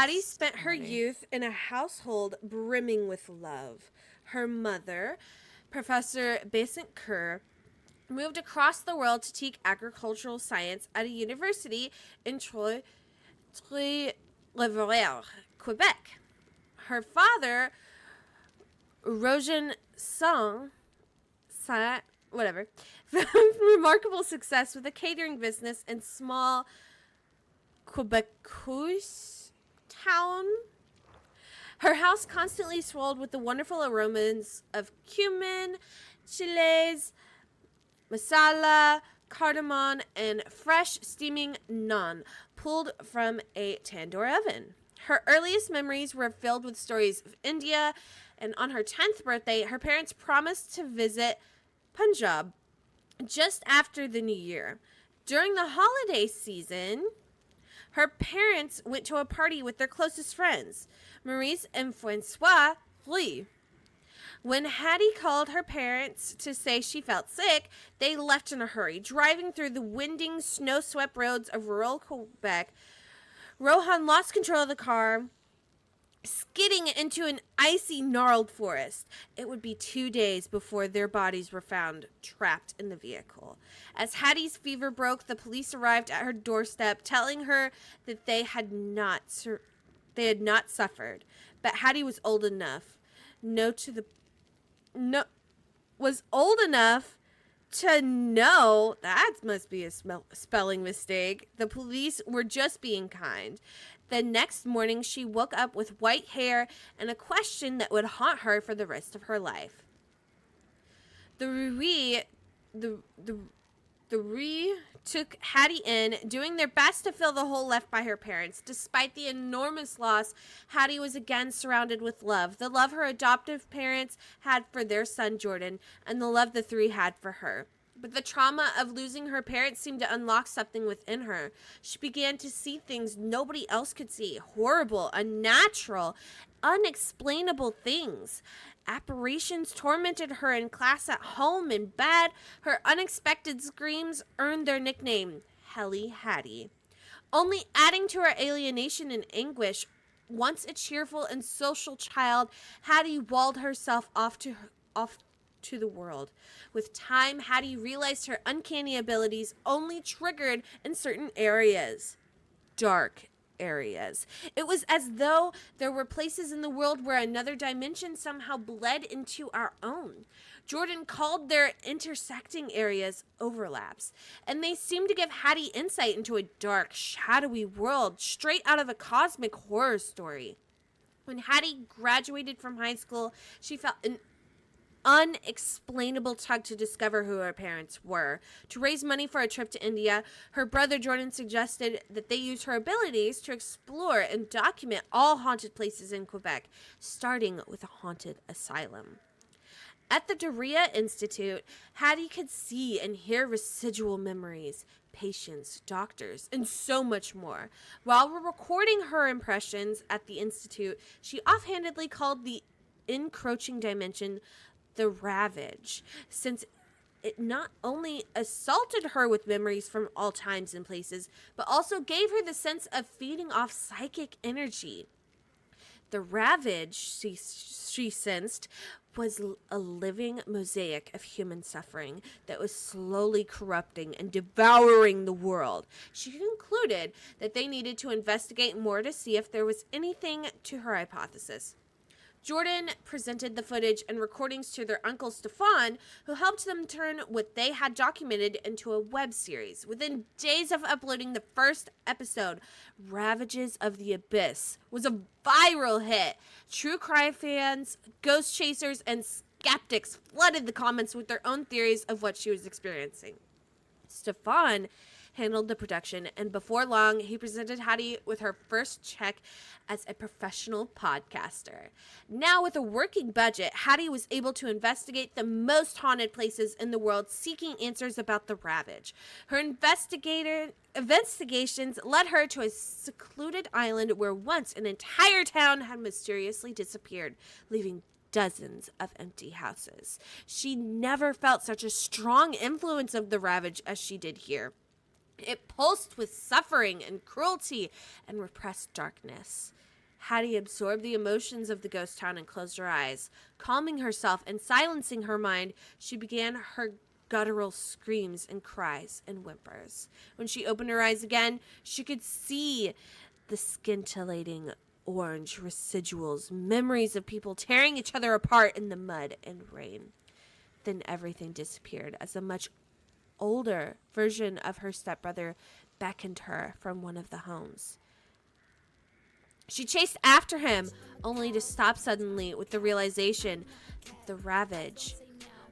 Haddie spent her youth in a household brimming with love. Her mother, Professor Besant Kerr, moved across the world to teach agricultural science at a university in Trois-Rivières, Quebec. Her father, Rojan Song, whatever, found remarkable success with a catering business in small Quebecois town. Her house constantly swirled with the wonderful aromas of cumin, chiles, masala, cardamom, and fresh steaming naan pulled from a tandoor oven. Her earliest memories were filled with stories of India, and on her 10th birthday, her parents promised to visit Punjab just after the new year. During the holiday season, her parents went to a party with their closest friends, Maurice and Francois Lee. When Haddie called her parents to say she felt sick, they left in a hurry, driving through the winding, snow-swept roads of rural Quebec. Rohan lost control of the car, skidding into an icy, gnarled forest. It would be 2 days before their bodies were found trapped in the vehicle. As Hattie's fever broke, the police arrived at her doorstep, telling her that they had not suffered. But Haddie was old enough to know that must be a spelling mistake. The police were just being kind. The next morning, she woke up with white hair and a question that would haunt her for the rest of her life. The Ree took Haddie in, doing their best to fill the hole left by her parents. Despite the enormous loss, Haddie was again surrounded with love. The love her adoptive parents had for their son, Jordan, and the love the three had for her. But the trauma of losing her parents seemed to unlock something within her. She began to see things nobody else could see. Horrible, unnatural, unexplainable things. Apparitions tormented her in class, at home, in bed. Her unexpected screams earned their nickname, Helly Haddie. Only adding to her alienation and anguish. Once a cheerful and social child, Haddie walled herself off to the world. With time, Haddie realized her uncanny abilities only triggered in certain areas. Dark areas. It was as though there were places in the world where another dimension somehow bled into our own. Jordan called their intersecting areas overlaps, and they seemed to give Haddie insight into a dark, shadowy world straight out of a cosmic horror story. When Haddie graduated from high school, she felt an unexplainable tug to discover who her parents were. To raise money for a trip to India, her brother Jordan suggested that they use her abilities to explore and document all haunted places in Quebec, starting with a haunted asylum. At the Doria Institute, Haddie could see and hear residual memories, patients, doctors, and so much more. While recording her impressions at the Institute, she offhandedly called the encroaching dimension the Ravage, since it not only assaulted her with memories from all times and places, but also gave her the sense of feeding off psychic energy. The Ravage, she sensed, was a living mosaic of human suffering that was slowly corrupting and devouring the world. She concluded that they needed to investigate more to see if there was anything to her hypothesis. Jordan presented the footage and recordings to their uncle Stefan, who helped them turn what they had documented into a web series. Within days of uploading the first episode, Ravages of the Abyss was a viral hit. True crime fans, ghost chasers, and skeptics flooded the comments with their own theories of what she was experiencing. Stefan handled the production, and before long, he presented Haddie with her first check as a professional podcaster. Now, with a working budget, Haddie was able to investigate the most haunted places in the world, seeking answers about the Ravage. Her investigations led her to a secluded island where once an entire town had mysteriously disappeared, leaving dozens of empty houses. She never felt such a strong influence of the Ravage as she did here. It pulsed with suffering and cruelty and repressed darkness. Haddie absorbed the emotions of the ghost town and closed her eyes. Calming herself and silencing her mind, she began her guttural screams and cries and whimpers. When she opened her eyes again, she could see the scintillating orange residuals, memories of people tearing each other apart in the mud and rain. Then everything disappeared as a much older version of her stepbrother beckoned her from one of the homes. She chased after him, only to stop suddenly with the realization that the Ravage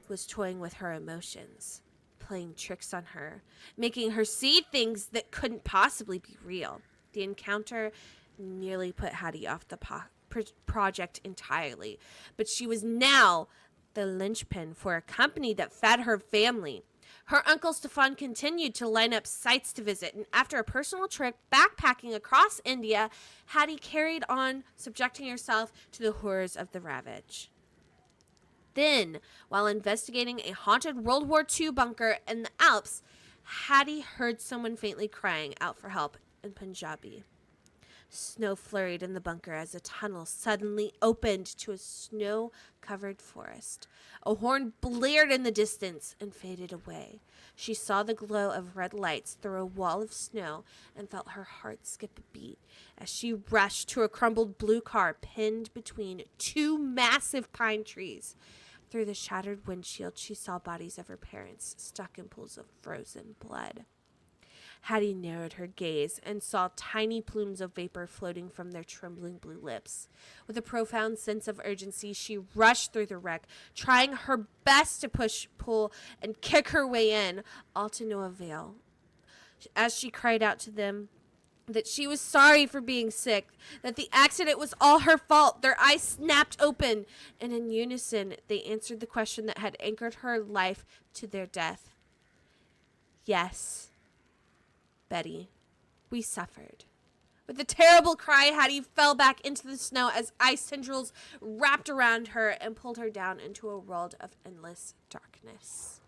was toying with her emotions, playing tricks on her, making her see things that couldn't possibly be real. The encounter nearly put Haddie off the project entirely, but she was now the linchpin for a company that fed her family. Her uncle Stefan continued to line up sites to visit, and after a personal trip backpacking across India, Haddie carried on subjecting herself to the horrors of the Ravage. Then, while investigating a haunted World War II bunker in the Alps, Haddie heard someone faintly crying out for help in Punjabi. Snow flurried in the bunker as a tunnel suddenly opened to a snow-covered forest. A horn blared in the distance and faded away. She saw the glow of red lights through a wall of snow and felt her heart skip a beat as she rushed to a crumbled blue car pinned between two massive pine trees. Through the shattered windshield, she saw bodies of her parents stuck in pools of frozen blood. Haddie narrowed her gaze and saw tiny plumes of vapor floating from their trembling blue lips. With a profound sense of urgency, she rushed through the wreck, trying her best to push, pull, and kick her way in, all to no avail. As she cried out to them that she was sorry for being sick, that the accident was all her fault, their eyes snapped open, and in unison they answered the question that had anchored her life to their death. Yes, Betty, we suffered. With a terrible cry, Haddie fell back into the snow as ice tendrils wrapped around her and pulled her down into a world of endless darkness.